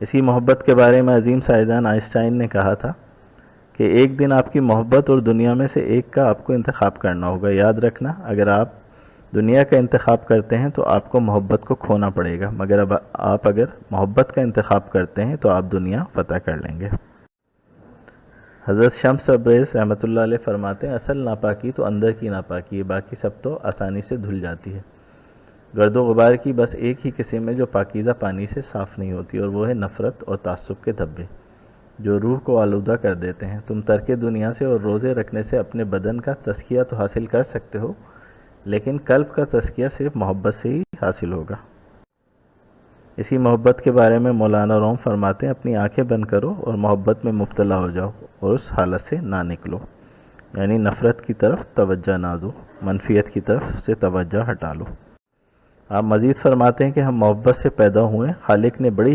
اسی محبت کے بارے میں عظیم سائنسدان آئنسٹائن نے کہا تھا کہ ایک دن آپ کی محبت اور دنیا میں سے ایک کا آپ کو انتخاب کرنا ہوگا. یاد رکھنا، اگر آپ دنیا کا انتخاب کرتے ہیں تو آپ کو محبت کو کھونا پڑے گا، مگر اب آپ اگر محبت کا انتخاب کرتے ہیں تو آپ دنیا فتح کر لیں گے. حضرت شمس تبریز رحمۃ اللہ علیہ فرماتے ہیں اصل ناپاکی تو اندر کی ناپاکی ہے، باقی سب تو آسانی سے دھل جاتی ہے. گرد و غبار کی بس ایک ہی قسم ہے جو پاکیزہ پانی سے صاف نہیں ہوتی، اور وہ ہے نفرت اور تعصب کے دھبے جو روح کو آلودہ کر دیتے ہیں. تم ترک دنیا سے اور روزے رکھنے سے اپنے بدن کا تزکیہ تو حاصل کر سکتے ہو، لیکن قلب کا تزکیہ صرف محبت سے ہی حاصل ہوگا. اسی محبت کے بارے میں مولانا روم فرماتے ہیں اپنی آنکھیں بند کرو اور محبت میں مبتلا ہو جاؤ اور اس حالت سے نہ نکلو، یعنی نفرت کی طرف توجہ نہ دو، منفیت کی طرف سے توجہ ہٹا لو. آپ مزید فرماتے ہیں کہ ہم محبت سے پیدا ہوئے، خالق نے بڑی